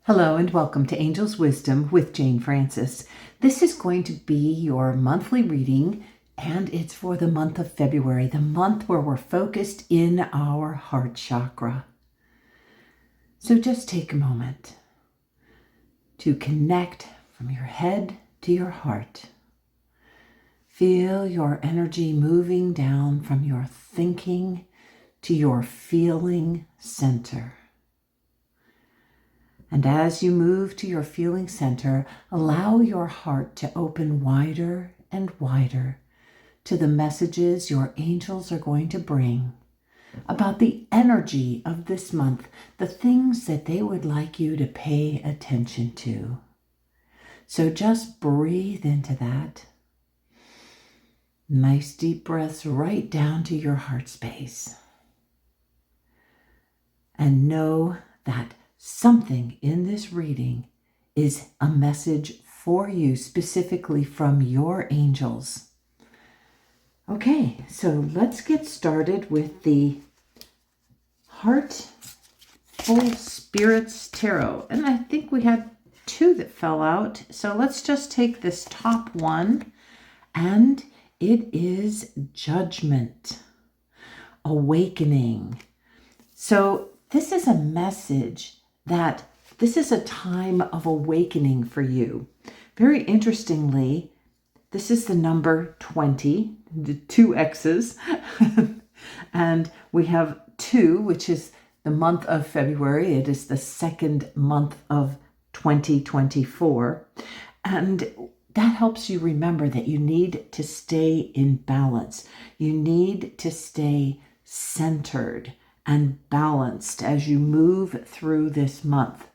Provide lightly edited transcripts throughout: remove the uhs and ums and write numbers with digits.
Hello and welcome to Angel's Wisdom with Jane Francis. This is going to be your monthly reading, and it's for the month of February, the month where we're focused in our heart chakra. So just take a moment to connect from your head to your heart. Feel your energy moving down from your thinking to your feeling center. And as you move to your feeling center, allow your heart to open wider and wider to the messages your angels are going to bring about the energy of this month, the things that they would like you to pay attention to. So just breathe into that. Nice deep breaths right down to your heart space. And know that something in this reading is a message for you, specifically from your angels. Okay, so let's get started with the Heartful Spirits Tarot. And I think we had two that fell out. So let's just take this top one, and it is Judgment, Awakening. So this is a message that this is a time of awakening for you. Very interestingly, this is the number 20, the two X's, and we have 2, which is the month of February. It is the second month of 2024, and that helps you remember that you need to stay in balance. You need to stay centered and balanced as you move through this month.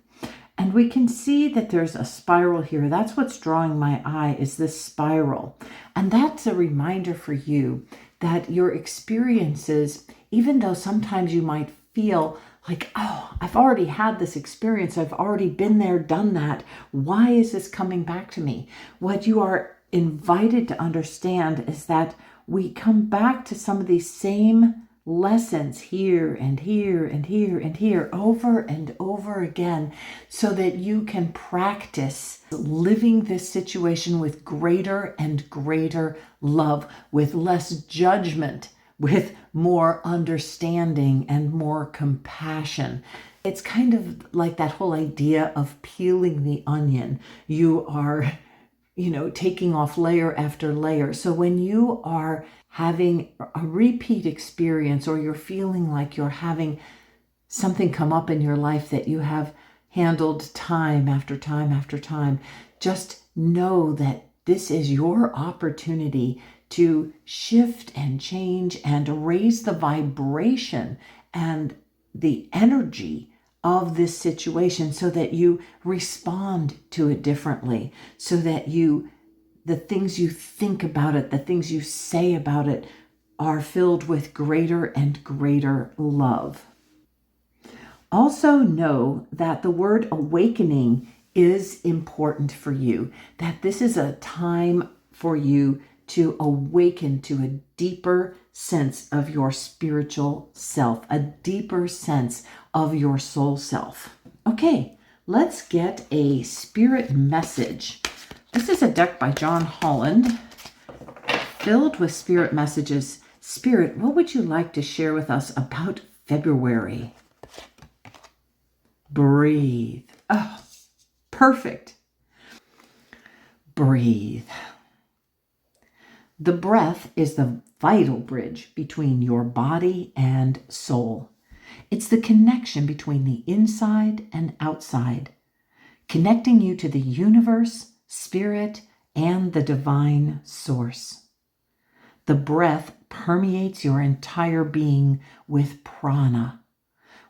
And we can see that there's a spiral here. That's what's drawing my eye, is this spiral. And that's a reminder for you that your experiences, even though sometimes you might feel like, oh, I've already had this experience, I've already been there, done that, why is this coming back to me? What you are invited to understand is that we come back to some of these same lessons here and here and here and here over and over again, so that you can practice living this situation with greater and greater love, with less judgment, with more understanding and more compassion. It's kind of like that whole idea of peeling the onion. You are taking off layer after layer. So when you are having a repeat experience, or you're feeling like you're having something come up in your life that you have handled time after time after time, just know that this is your opportunity to shift and change and raise the vibration and the energy of this situation, so that you respond to it differently, so that the things you think about it, the things you say about it, are filled with greater and greater love. Also know that the word awakening is important for you, that this is a time for you to awaken to a deeper sense of your spiritual self, a deeper sense of your soul self. Okay, let's get a spirit message. This is a deck by John Holland, filled with spirit messages. Spirit, what would you like to share with us about February? Breathe. Oh, perfect. Breathe. The breath is the vital bridge between your body and soul. It's the connection between the inside and outside, connecting you to the universe, spirit, and the divine source. The breath permeates your entire being with prana,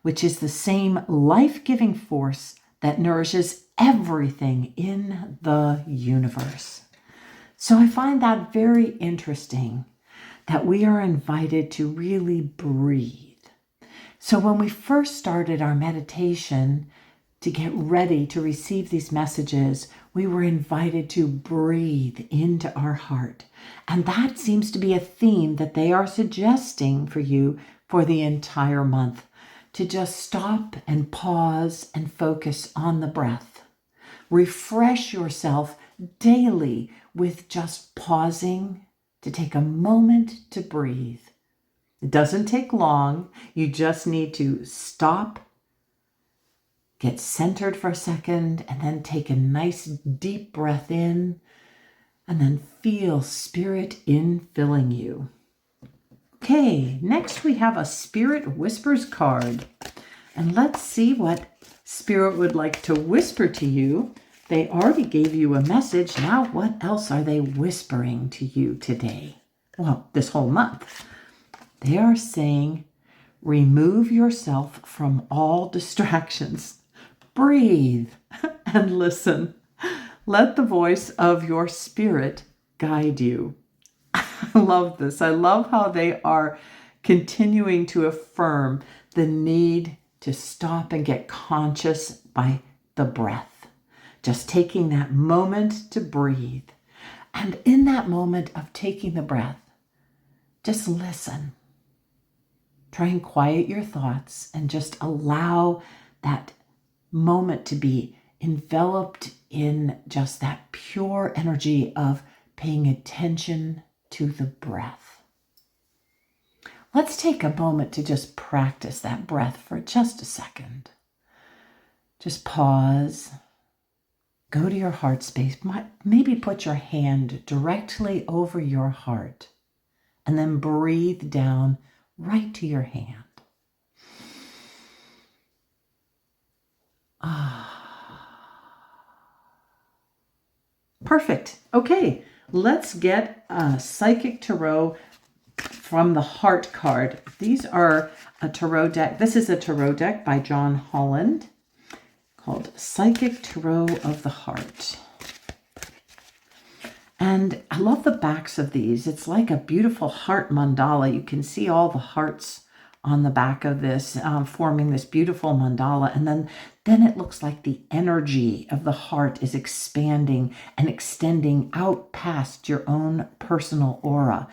which is the same life-giving force that nourishes everything in the universe. So I find that very interesting, that we are invited to really breathe. So when we first started our meditation to get ready to receive these messages, we were invited to breathe into our heart. And that seems to be a theme that they are suggesting for you for the entire month. to just stop and pause and focus on the breath. Refresh yourself daily with just pausing to take a moment to breathe. It doesn't take long. You just need to stop, get centered for a second, and then take a nice deep breath in, and then feel spirit infilling you. Okay, next we have a Spirit Whispers card. And let's see what Spirit would like to whisper to you. They already gave you a message. Now what else are they whispering to you today? Well, this whole month. They are saying, remove yourself from all distractions. Breathe and listen. Let the voice of your spirit guide you. I love this. I love how they are continuing to affirm the need to stop and get conscious by the breath. Just taking that moment to breathe. And in that moment of taking the breath, just listen. Try and quiet your thoughts and just allow that moment to be enveloped in just that pure energy of paying attention to the breath. Let's take a moment to just practice that breath for just a second. Just pause. Go to your heart space. Maybe put your hand directly over your heart and then breathe down right to your hand. Perfect. Okay, let's get a Psychic Tarot from the Heart card. These are a tarot deck. This is a tarot deck by John Holland called Psychic Tarot of the Heart. And I love the backs of these. It's like a beautiful heart mandala. You can see all the hearts on the back of this, forming this beautiful mandala. And then it looks like the energy of the heart is expanding and extending out past your own personal aura.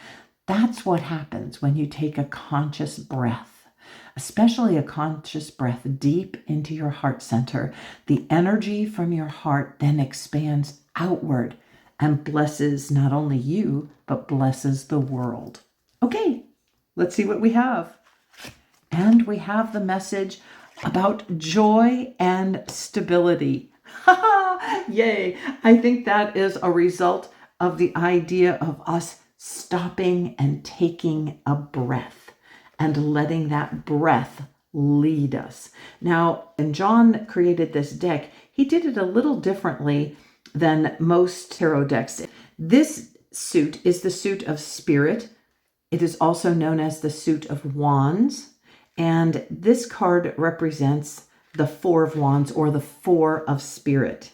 That's what happens when you take a conscious breath, especially a conscious breath deep into your heart center. The energy from your heart then expands outward and blesses not only you, but blesses the world. Okay, let's see what we have. And we have the message about joy and stability. Yay! I think that is a result of the idea of us stopping and taking a breath and letting that breath lead us. Now, when John created this deck, he did it a little differently than most tarot decks. This suit is the suit of spirit. It is also known as the suit of wands. And this card represents the Four of Wands, or the Four of Spirit.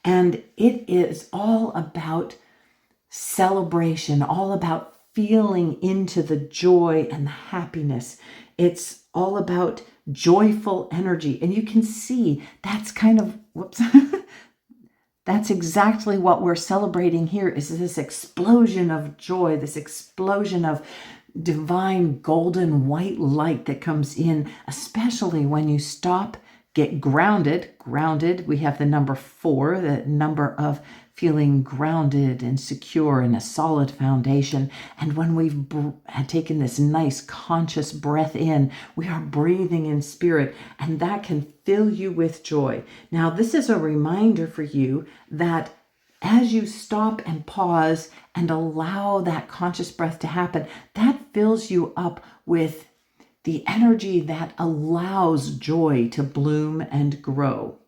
And it is all about celebration, all about feeling into the joy and the happiness. It's all about joyful energy. And you can see that's kind of, whoops, that's exactly what we're celebrating here, is this explosion of joy, this explosion of divine golden white light that comes in, especially when you stop, get grounded. Grounded, we have the number 4, the number of feeling grounded and secure in a solid foundation. And when we've taken this nice conscious breath in, we are breathing in spirit, and that can fill you with joy. Now, this is a reminder for you that as you stop and pause and allow that conscious breath to happen, that fills you up with the energy that allows joy to bloom and grow.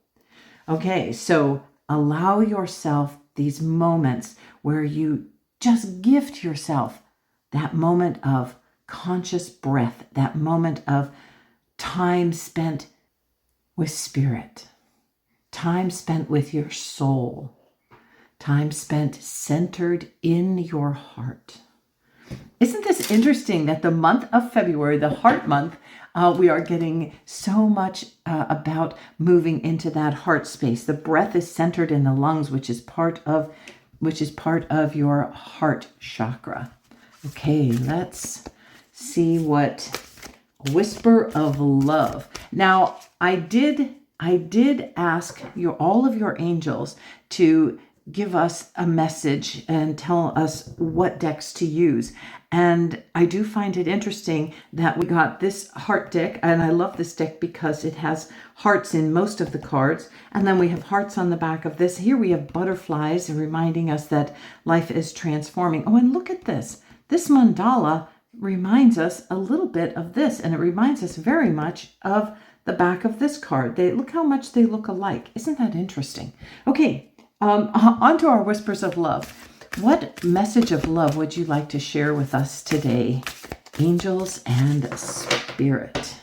Okay, so allow yourself these moments where you just gift yourself that moment of conscious breath, that moment of time spent with spirit, time spent with your soul, time spent centered in your heart. Isn't this interesting that the month of February, the heart month, we are getting so much about moving into that heart space. The breath is centered in the lungs, which is part of your heart chakra. Okay, let's see what Whisper of Love. Now, I did ask all of your angels to give us a message and tell us what decks to use. And I do find it interesting that we got this heart deck, and I love this deck because it has hearts in most of the cards, and then we have hearts on the back of this. Here we have butterflies reminding us that life is transforming. Oh, and look at this. This mandala reminds us a little bit of this, and it reminds us very much of the back of this card. Look how much they look alike. Isn't that interesting? Okay, on to our Whispers of Love. What message of love would you like to share with us today, angels and spirit?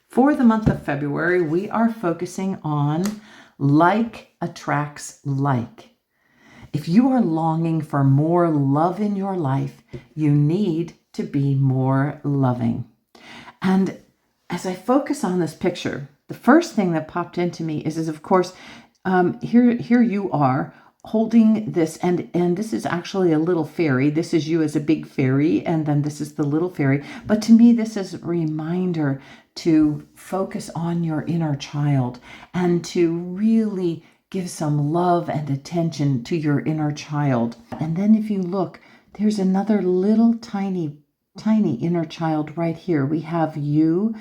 For the month of February, we are focusing on like attracts like. If you are longing for more love in your life, you need to be more loving. And as I focus on this picture, the first thing that popped into me is of course, here you are holding this, and this is actually a little fairy. This is you as a big fairy, and then this is the little fairy. But to me, this is a reminder to focus on your inner child and to really give some love and attention to your inner child. And then if you look, there's another little tiny inner child right here. We have you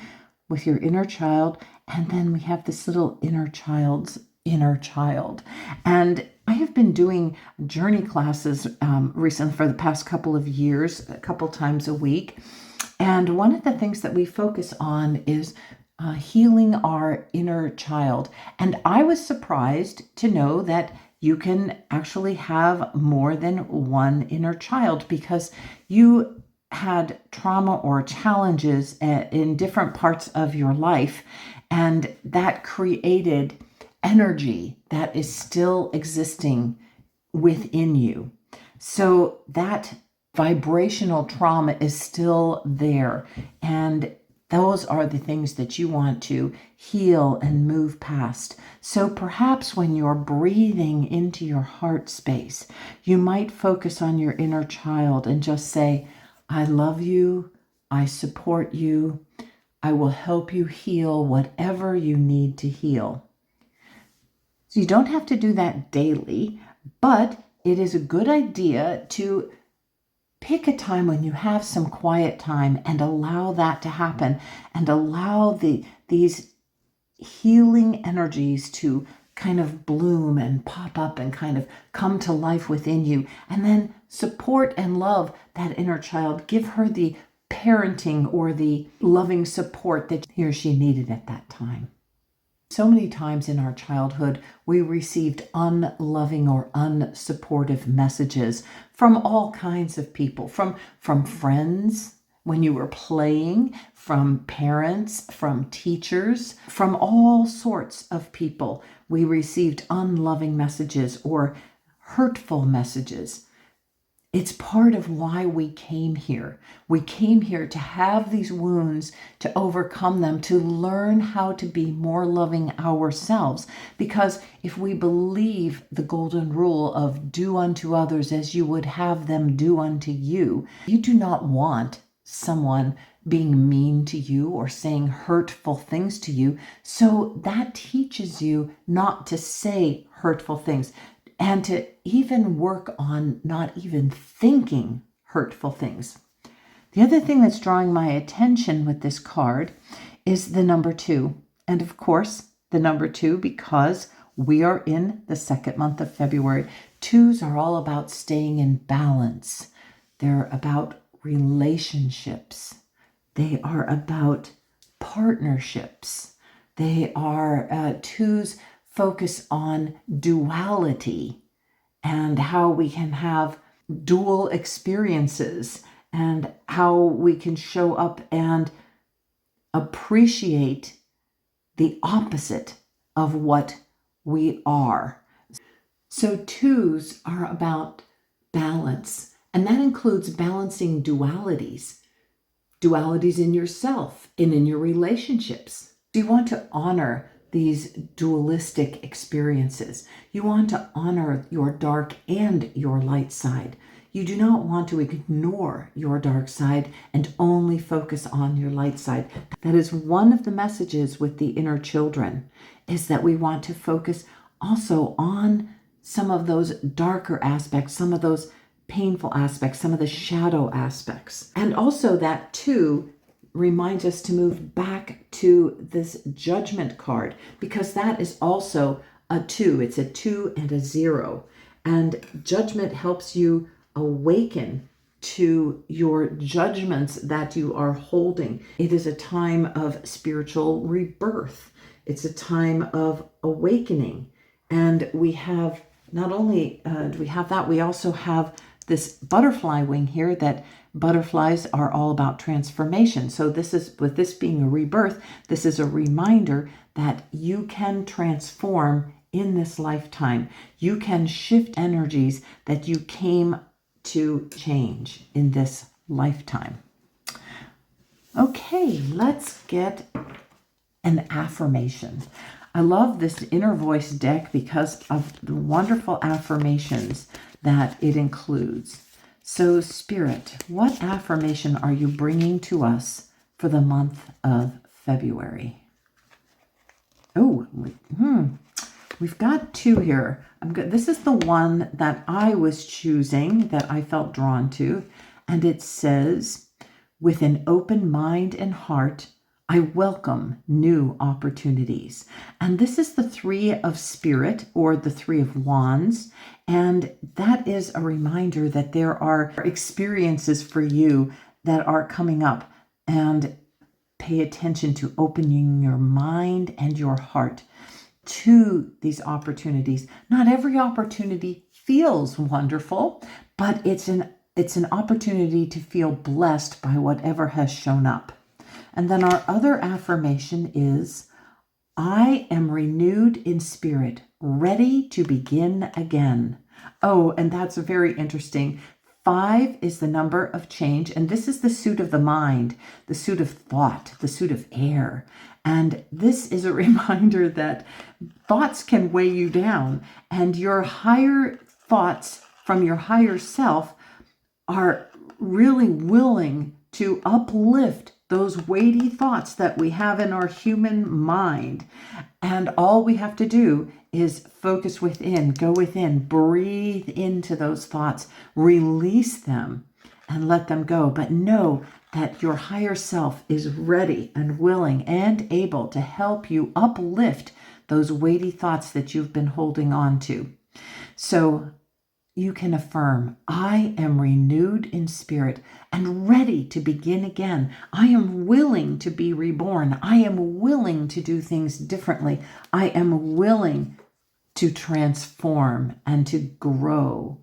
with your inner child, and then we have this little inner child's inner child. And I have been doing journey classes recently for the past couple of years, a couple times a week. And one of the things that we focus on is healing our inner child. And I was surprised to know that you can actually have more than one inner child because you had trauma or challenges in different parts of your life, and that created energy that is still existing within you. So that vibrational trauma is still there, and those are the things that you want to heal and move past. So perhaps when you're breathing into your heart space, you might focus on your inner child and just say, I love you, I support you, I will help you heal whatever you need to heal. So you don't have to do that daily, but it is a good idea to pick a time when you have some quiet time and allow that to happen, and allow these healing energies to kind of bloom and pop up and kind of come to life within you, and then support and love that inner child. Give her the parenting or the loving support that he or she needed at that time. So many times in our childhood, we received unloving or unsupportive messages from all kinds of people, from friends when you were playing, from parents, from teachers, from all sorts of people. We received unloving messages or hurtful messages. It's part of why we came here. We came here to have these wounds, to overcome them, to learn how to be more loving ourselves. Because if we believe the golden rule of do unto others as you would have them do unto you, you do not want someone being mean to you or saying hurtful things to you. So that teaches you not to say hurtful things, and to even work on not even thinking hurtful things. The other thing that's drawing my attention with this card is the number 2. And of course, the number 2, because we are in the second month of February. 2s are all about staying in balance. They're about relationships. They are about partnerships. They are 2s focus on duality and how we can have dual experiences and how we can show up and appreciate the opposite of what we are. So 2s are about balance, and that includes balancing dualities in yourself and in your relationships. You want to honor these dualistic experiences. You want to honor your dark and your light side. You do not want to ignore your dark side and only focus on your light side. That is one of the messages with the inner children, is that we want to focus also on some of those darker aspects, some of those painful aspects, some of the shadow aspects. And also that too reminds us to move back to this judgment card, because that is also a 2. It's a 2 and a 0. And judgment helps you awaken to your judgments that you are holding. It is a time of spiritual rebirth. It's a time of awakening. And we have not only do we have that, we also have this butterfly wing here, that butterflies are all about transformation. So this is, with this being a rebirth, this is a reminder that you can transform in this lifetime. You can shift energies that you came to change in this lifetime. Okay, let's get an affirmation. I love this inner voice deck because of the wonderful affirmations that it includes. So, Spirit, what affirmation are you bringing to us for the month of February? Oh, we've got 2 here. This is the one that I was choosing, that I felt drawn to. And it says, with an open mind and heart, I welcome new opportunities. And this is the 3 of Spirit, or the 3 of Wands. And that is a reminder that there are experiences for you that are coming up. And pay attention to opening your mind and your heart to these opportunities. Not every opportunity feels wonderful, but it's an opportunity to feel blessed by whatever has shown up. And then our other affirmation is, I am renewed in spirit, ready to begin again. Oh, and that's very interesting. 5 is the number of change, and this is the suit of the mind, the suit of thought, the suit of air. And this is a reminder that thoughts can weigh you down, and your higher thoughts from your higher self are really willing to uplift those weighty thoughts that we have in our human mind. And all we have to do is focus within, go within, breathe into those thoughts, release them, and let them go. But know that your higher self is ready and willing and able to help you uplift those weighty thoughts that you've been holding on to. So you can affirm, I am renewed in spirit and ready to begin again. I am willing to be reborn. I am willing to do things differently. I am willing to transform and to grow,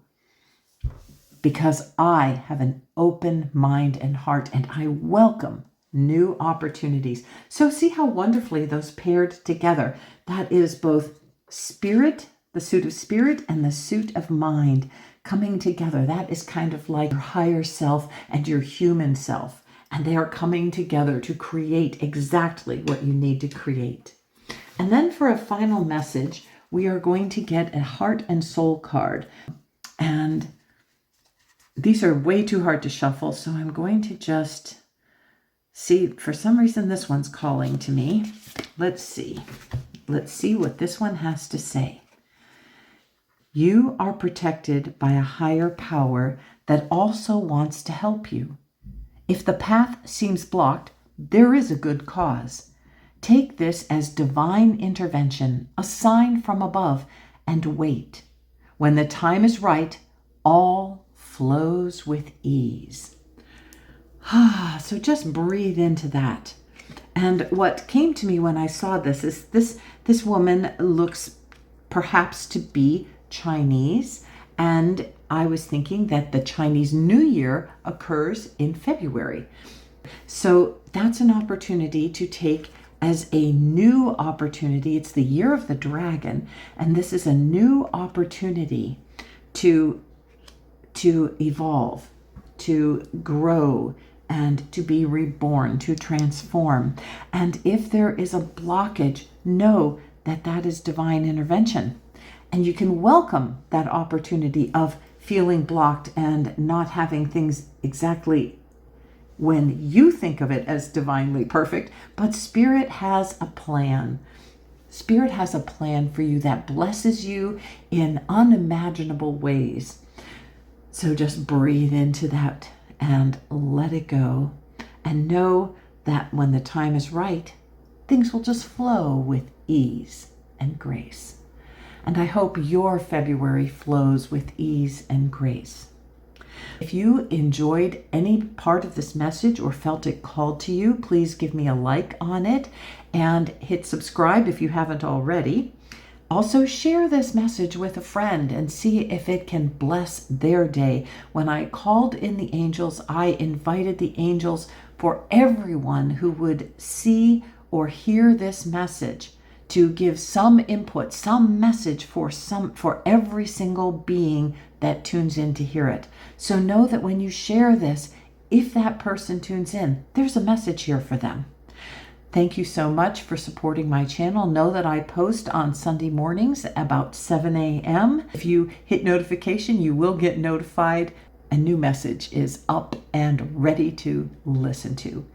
because I have an open mind and heart, and I welcome new opportunities. So see how wonderfully those paired together. That is both spirit, the suit of spirit, and the suit of mind coming together. That is kind of like your higher self and your human self, and they are coming together to create exactly what you need to create. And then for a final message, we are going to get a heart and soul card. And these are way too hard to shuffle, so I'm going to just see. For some reason, this one's calling to me. Let's see. Let's see what this one has to say. You are protected by a higher power that also wants to help you. If the path seems blocked, there is a good cause. Take this as divine intervention, a sign from above, and wait. When the time is right, all flows with ease. So just breathe into that. And what came to me when I saw this is this woman looks perhaps to be Chinese, and I was thinking that the Chinese New Year occurs in February. So that's an opportunity to take as a new opportunity. It's the year of the dragon, and this is a new opportunity to evolve, to grow, and to be reborn, to transform. And if there is a blockage, know that that is divine intervention. And you can welcome that opportunity of feeling blocked and not having things exactly when you think of it as divinely perfect, but Spirit has a plan. Spirit has a plan for you that blesses you in unimaginable ways. So just breathe into that and let it go, and know that when the time is right, things will just flow with ease and grace. And I hope your February flows with ease and grace. If you enjoyed any part of this message or felt it called to you, please give me a like on it and hit subscribe if you haven't already. Also, share this message with a friend and see if it can bless their day. When I called in the angels, I invited the angels for everyone who would see or hear this message to give some input, some message for every single being that tunes in to hear it. So know that when you share this, if that person tunes in, there's a message here for them. Thank you so much for supporting my channel. Know that I post on Sunday mornings about 7 a.m. If you hit notification, you will get notified. A new message is up and ready to listen to.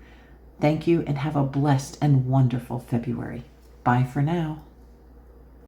Thank you and have a blessed and wonderful February. Bye for now.